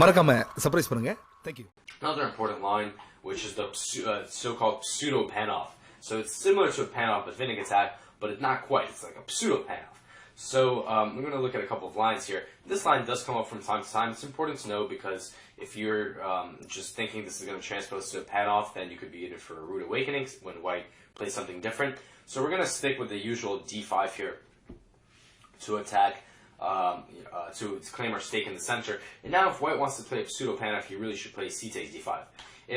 மறக்காம சர்ப்ரைஸ் பண்ணுங்க. Thank you. Another important line, which is the so-called pseudo pan-off. So it's similar to a pan-off Bithynic attack, but it's not quite. It's like a pseudo pan-off. So we're going to look at a couple of lines here. This line does come up from time to time. It's important to know because if you're just thinking this is going to transpose to a pan-off, then you could be in it for a rude awakening when white plays something different. So we're going to stick with the usual d5 here to attack, to claim our stake in the center. And now if white wants to play a pseudo pan-off, he really should play c takes d5.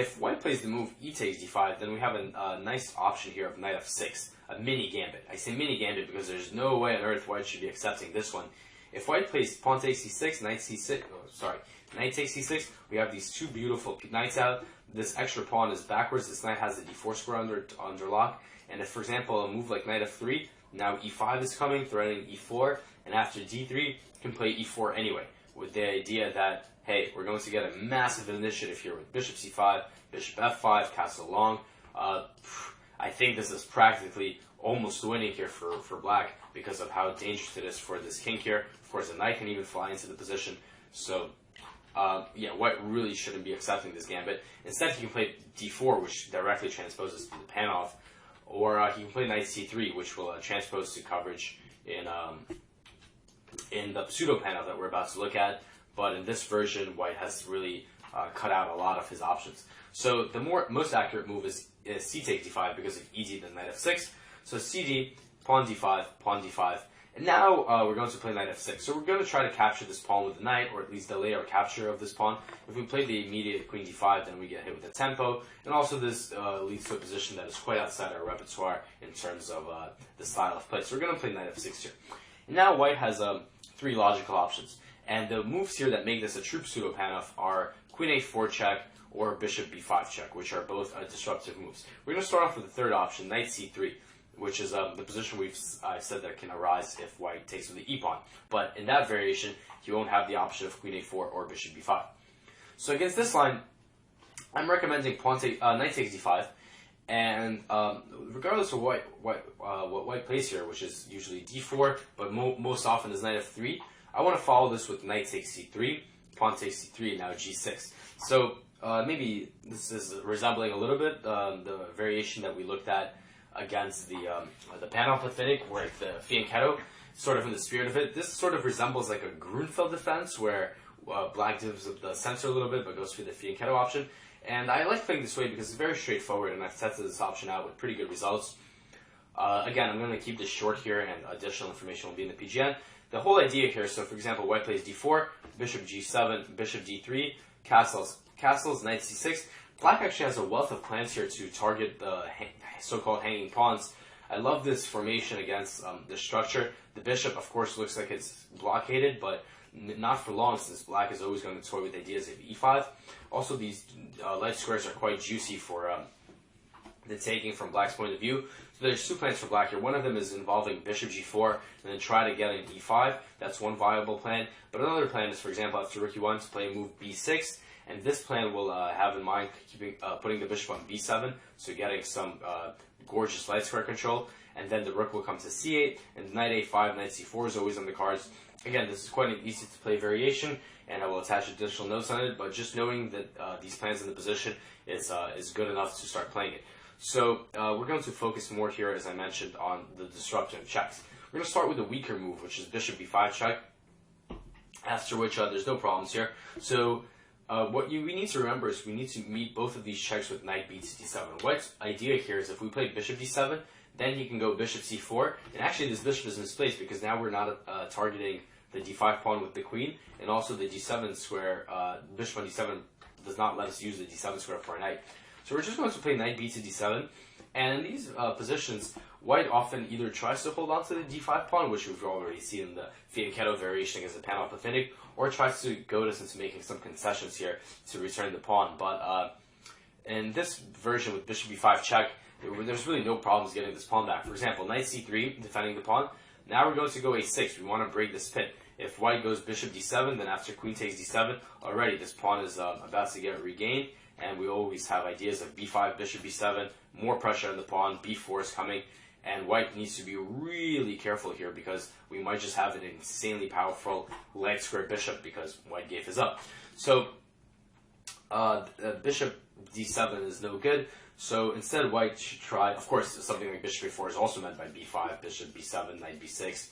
If white plays the move e takes d5, then we have a nice option here of knight f6, a mini gambit. I say mini gambit because there's no way on earth white should be accepting this one. If white plays pawn takes c6, knight c6, knight takes c6, we have these two beautiful knights out. This extra pawn is backwards. This knight has the d4 square under lock. And if, for example, a move like knight f3, now e5 is coming, threatening e4, and after d3, you can play e4 anyway, with the idea that, hey, we're going to get a massive initiative here with bishop c5, bishop f5, castle long. I think this is practically almost winning here for black because of how dangerous it is for this king here. Of course, the knight can even fly into the position. So, yeah, white really shouldn't be accepting this gambit. Instead, he can play d4, which directly transposes to the pan-off. Or he can play knight c3, which will transpose to coverage in the pseudo pan-off that we're about to look at. But in this version, white has really cut out a lot of his options. So the most accurate move is c takes d5 because of ed then knight f6. So cd, pawn d5, pawn d5. And now we're going to play knight f6. So we're going to try to capture this pawn with the knight, or at least delay our capture of this pawn. If we play the immediate queen d5, then we get hit with the tempo. And also this leads to a position that is quite outside our repertoire in terms of the style of play. So we're going to play knight f6 here. And now white has three logical options. And the moves here that make this a true pseudo pan-off are queen a4 check or bishop b5 check, which are both disruptive moves. We're going to start off with the third option, knight c3, which is the position I've said that can arise if white takes with the e-pawn. But in that variation, you won't have the option of queen a4 or bishop b5. So against this line, I'm recommending knight takes d5. And regardless of what white plays here, which is usually d4, but most often is knight f3, I want to follow this with knight takes c3, pawn takes c3, and now g6. So maybe this is resembling a little bit the variation that we looked at against the pan-off Bithynic, where the fianchetto, sort of in the spirit of it. This sort of resembles like a Grunfeld defense, where black gives up the center a little bit, but goes for the fianchetto option. And I like playing this way because it's very straightforward, and I've tested this option out with pretty good results. Again, I'm going to keep this short here, and additional information will be in the PGN. The whole idea here, so for example, white plays d4, bishop g7, bishop d3, castles, knight c6. Black actually has a wealth of plans here to target the so-called hanging pawns. I love this formation against the structure. The bishop, of course, looks like it's blockaded, but not for long, since black is always going to toy with ideas of e5. Also, these light squares are quite juicy for the taking from black's point of view. So there's two plans for black here. One of them is involving bishop g4 and then try to get an e5. That's one viable plan. But another plan is, for example, after rook e1 to play move b6. And this plan will have in mind putting the bishop on b7, so getting some gorgeous light square control. And then the rook will come to c8, and knight a5, knight c4 is always on the cards. Again, this is quite an easy to play variation, and I will attach additional notes on it, but just knowing that these plans in the position is good enough to start playing it. So we're going to focus more here, as I mentioned, on the disruptive checks. We're going to start with a weaker move, which is bishop b5 check, after which there's no problems here. So what we need to remember is we need to meet both of these checks with knight b to d7. White's idea here is if we play bishop d7, then he can go bishop c4, and actually this bishop is misplaced because now we're not targeting the d5 pawn with the queen, and also the d7 square, bishop on d7 does not let us use the d7 square for a knight. So we're just going to play knight b to d7, and in these positions, white often either tries to hold on to the d5 pawn, which we've already seen in the fianchetto variation against the pan-off Bithynic, or tries to goad us into making some concessions here to return the pawn. But in this version with bishop b5 check, there's really no problems getting this pawn back. For example, knight c3, defending the pawn. Now we're going to go a6. We want to break this pin. If white goes bishop d7, then after queen takes d7, already this pawn is about to get regained, and we always have ideas of b5, bishop b7, more pressure on the pawn, b4 is coming, and white needs to be really careful here because we might just have an insanely powerful light square bishop because white gave his up. So bishop d7 is no good. So instead, white should try. Of course, something like bishop a4 is also meant by b5, bishop b7, knight b6.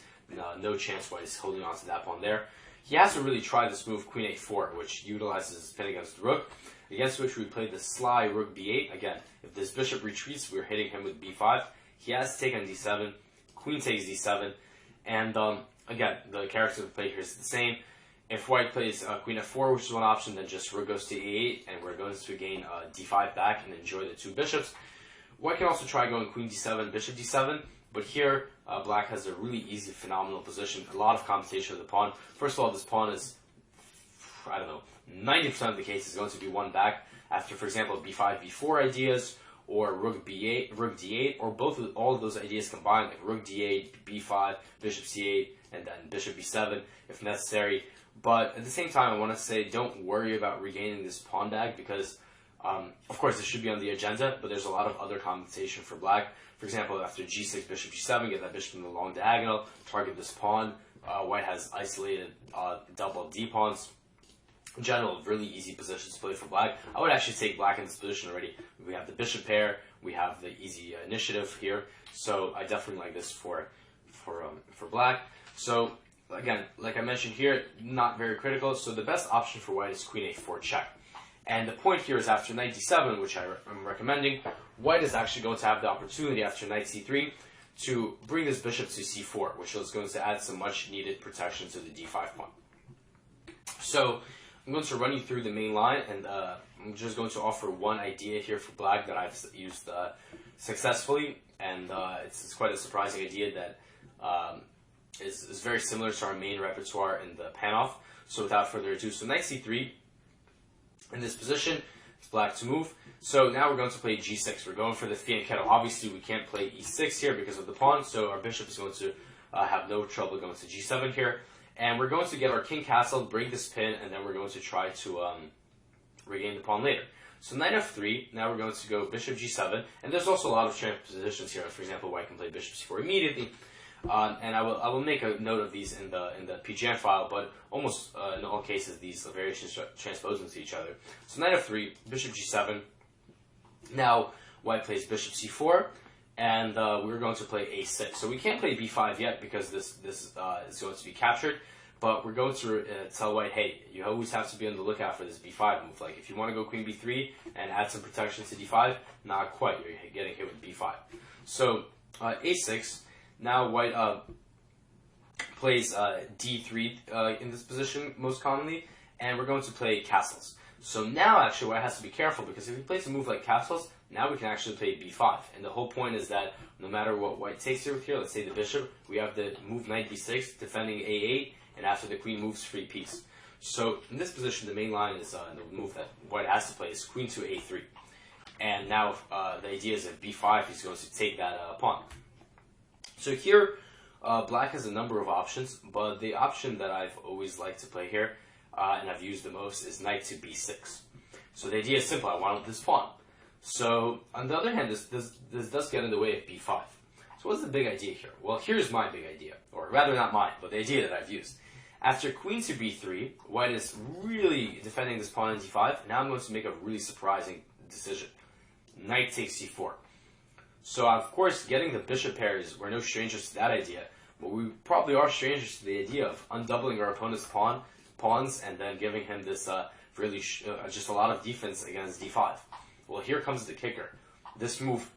No chance white is holding on to that pawn there. He has to really try this move, queen a4, which utilizes his pin against the rook, against which we play the sly rook b8. Again, if this bishop retreats, we're hitting him with b5. He has to take on d7, queen takes d7, and again, the character of the play here is the same. If white plays queen f4, which is one option, then just rook goes to a8, and we're going to gain d5 back and enjoy the two bishops. White can also try going queen d7, bishop d7, but here black has a really easy, phenomenal position, a lot of compensation of the pawn. First of all, this pawn is, I don't know, 90% of the case is going to be won back after, for example, b5, b4 ideas, or rook b8, rook d8, or all of those ideas combined, like rook d8, b5, bishop c8, and then bishop b7 if necessary. But at the same time, I want to say don't worry about regaining this pawn dag because, of course, this should be on the agenda, but there's a lot of other compensation for black. For example, after g6, bishop g7, get that bishop in the long diagonal, target this pawn. White has isolated double d pawns. In general, really easy positions to play for black. I would actually take black in this position already. We have the bishop pair, we have the easy initiative here, so I definitely like this for black. So again, like I mentioned here, not very critical. So the best option for white is queen a4 check. And the point here is after knight d7, which I'm recommending, white is actually going to have the opportunity after knight c3 to bring this bishop to c4, which is going to add some much needed protection to the d5 pawn. So I'm going to run you through the main line, and I'm just going to offer one idea here for black that I've used successfully, and it's quite a surprising idea that is very similar to our main repertoire in the pan-off. So without further ado, so knight c3, in this position, it's black to move. So now we're going to play g6. We're going for the fianchetto. Obviously, we can't play e6 here because of the pawn, so our bishop is going to have no trouble going to g7 here. And we're going to get our king castle, break this pin, and then we're going to try to regain the pawn later. So knight f3, now we're going to go bishop g7, and there's also a lot of transitions here. For example, white can play bishop c4 immediately, and I will make a note of these in the PGN file, but almost in all cases these variations transpose into each other. So knight f3, bishop g7, now white plays bishop c4, and we're going to play a6. So we can't play b5 yet because this is going to be captured, but we're going to tell white, hey, you always have to be on the lookout for this b5 move. Like if you want to go queen b3 and add some protection to d5, not quite. You're getting hit with b5. So a6. Now white plays d3 in this position most commonly, and we're going to play castles. So now actually white has to be careful because if he plays a move like castles, now we can actually play b5. And the whole point is that no matter what white takes here with here, let's say the bishop, we have the move knight b6, defending a8, and after the queen moves, free piece. So in this position, the main line is the move that white has to play is queen to a3. And now the idea is if b5, he's going to take that pawn. So here, black has a number of options, but the option that I've always liked to play here, and I've used the most, is knight to b6. So the idea is simple, I want this pawn. So on the other hand, this does get in the way of b5. So what's the big idea here? Well, here's my big idea, or rather not mine, but the idea that I've used. After queen to b3, white is really defending this pawn in d5, and now I'm going to make a really surprising decision. Knight takes c4. So, of course, getting the bishop pairs, we're no strangers to that idea, but we probably are strangers to the idea of undoubling our opponent's pawns and then giving him this really just a lot of defense against d5. Well, here comes the kicker. This move,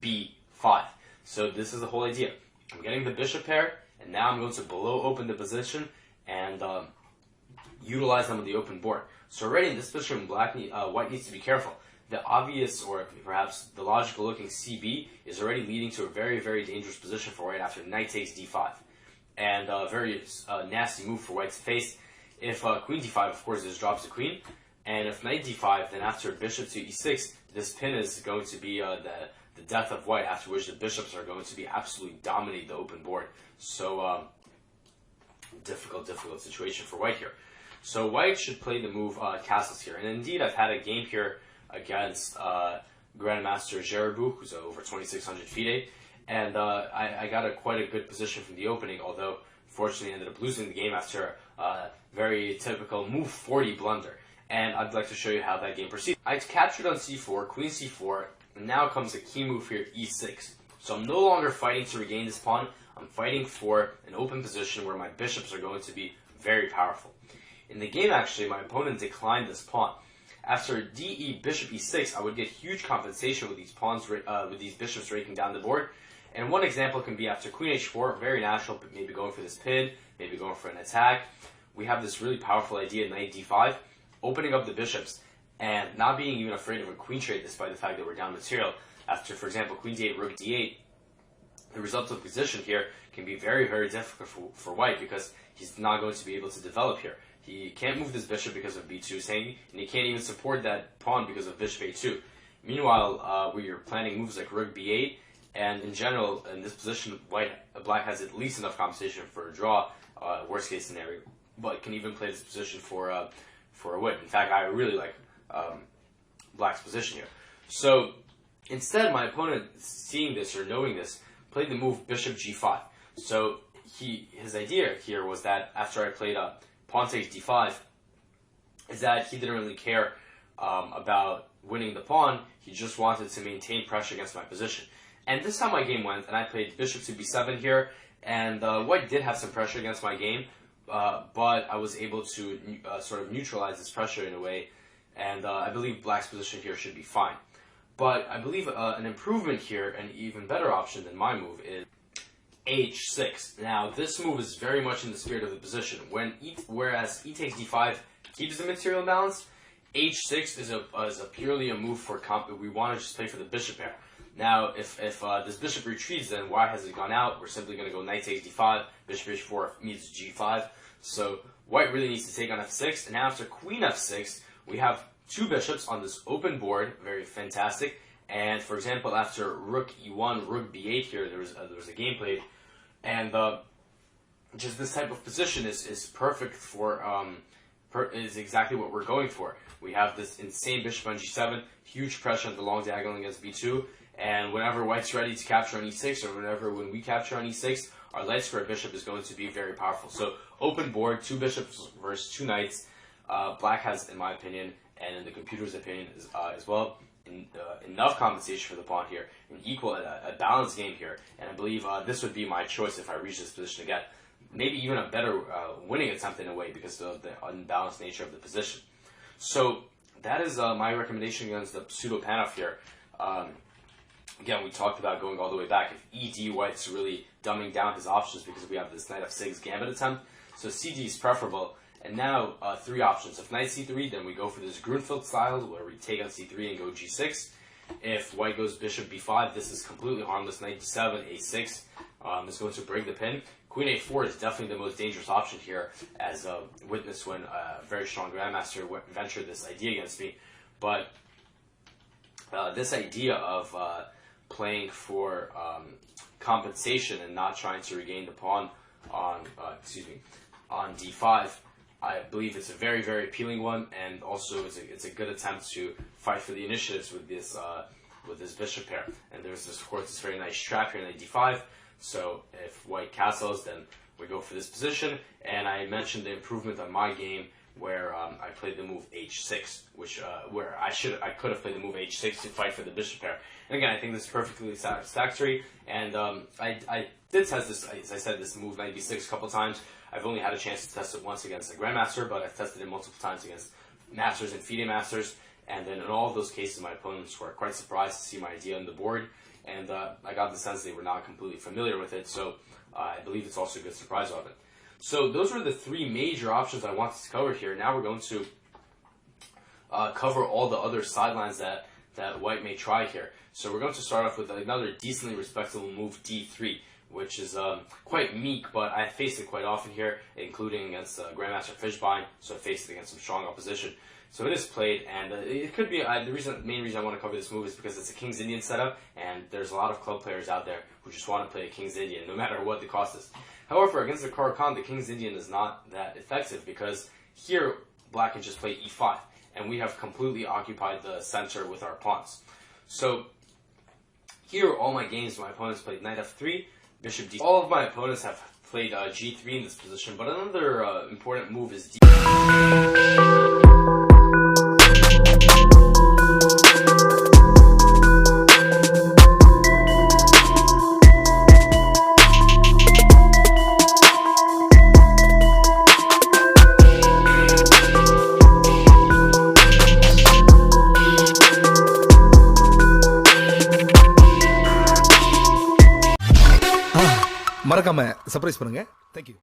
b5. So this is the whole idea. I'm getting the bishop pair, and now I'm going to below open the position and utilize them on the open board. So already in this position, white needs to be careful. The obvious, or perhaps the logical looking CB is already leading to a very, very dangerous position for white after knight takes d5. And a very nasty move for white to face. If queen d5, of course, this drops the queen. And if knight d5, then after bishop to e6, this pin is going to be the death of white, after which the bishops are going to be absolutely dominate the open board. So difficult situation for white here. So white should play the move castles here. And indeed, I've had a game here against Grandmaster Gerbu, who's over 2,600 FIDE, and I got quite a good position from the opening, although fortunately ended up losing the game after a very typical move 40 blunder. And I'd like to show you how that game proceeds. I captured on c4, queen c4, and now comes a key move here, e6. So I'm no longer fighting to regain this pawn, I'm fighting for an open position where my bishops are going to be very powerful. In the game, actually, my opponent declined this pawn. After de bishop e6, I would get huge compensation with these pawns, with these bishops raking down the board. And one example can be after queen h4, very natural, but maybe going for this pin, maybe going for an attack. We have this really powerful idea, knight d5, opening up the bishops, and not being even afraid of a queen trade despite the fact that we're down material. After, for example, queen d8, rook d8, the result of the position here can be very, very difficult for white because he's not going to be able to develop here. He can't move this bishop because of b2 is hanging, and he can't even support that pawn because of bishop a2. Meanwhile, we are planning moves like rook b8, and in general, in this position, black has at least enough compensation for a draw, worst case scenario, but can even play this position for a win. In fact, I really like black's position here. So instead, my opponent, seeing this or knowing this, played the move bishop g5. So his idea here was that after I played pawn takes d5, is that he didn't really care about winning the pawn. He just wanted to maintain pressure against my position. And this is how my game went, and I played bishop to b7 here, and white did have some pressure against my game, but I was able to sort of neutralize this pressure in a way, and I believe black's position here should be fine. But I believe an improvement here, an even better option than my move, is h6. Now, this move is very much in the spirit of the position. Whereas e takes d5 keeps the material balance, h6 is purely a move for we want to just play for the bishop pair. Now, if this bishop retreats, then white has it gone out. We're simply going to go knight takes d5, bishop h4 meets g5. So white really needs to take on f6. And now after queen f6, we have two bishops on this open board, very fantastic. And for example, after rook e1, rook b8 here, there was a game played, and just this type of position is perfect for is exactly what we're going for. We have this insane bishop on g7, huge pressure on the long diagonal against b2, and whenever white's ready to capture on e6, or when we capture on e6, our light square bishop is going to be very powerful. So open board, two bishops versus two knights. Black has, in my opinion, and in the computer's opinion as well, enough compensation for the pawn here, an equal, a balanced game here, and I believe this would be my choice if I reach this position again. Maybe even a better winning attempt in a way because of the unbalanced nature of the position. So that is my recommendation against the pseudo panoff here. Again, we talked about going all the way back. If ED, white's really dumbing down his options because we have this knight f6 gambit attempt. So CD is preferable. And now, three options. If knight c3, then we go for this Grunfeld style, where we take on c3 and go g6. If white goes bishop b5, this is completely harmless. Knight d7, a6 is going to break the pin. Queen a4 is definitely the most dangerous option here, as witness when a very strong grandmaster ventured this idea against me. But this idea of playing for compensation and not trying to regain the pawn on d5, I believe it's a very, very appealing one, and also it's a good attempt to fight for the initiatives with this bishop pair. And there's of course this very nice trap here, knight d5. So if white castles, then we go for this position. And I mentioned the improvement on my game where I played the move h6, which where I could have played the move h6 to fight for the bishop pair. And again, I think this is perfectly satisfactory. And I did test this, as I said, this move knight b6 a couple times. I've only had a chance to test it once against a grandmaster, but I've tested it multiple times against masters and FIDE masters. And then in all of those cases, my opponents were quite surprised to see my idea on the board. And I got the sense they were not completely familiar with it, so I believe it's also a good surprise of it. So those were the three major options I wanted to cover here. Now we're going to cover all the other sidelines that white may try here. So we're going to start off with another decently respectable move, d3, which is quite meek, but I faced it quite often here, including against Grandmaster Fishbein, so I faced it against some strong opposition. So it is played, and it could be, the main reason I want to cover this move is because it's a King's Indian setup, and there's a lot of club players out there who just want to play a King's Indian, no matter what the cost is. However, against the Caro Kann, the King's Indian is not that effective, because here, black can just play e5, and we have completely occupied the center with our pawns. So Here, all my games, my opponents played knight f3, bishop d. All of my opponents have played g3 in this position, but another important move is d. மறக்காம surprise பண்ணுங்க. Thank you.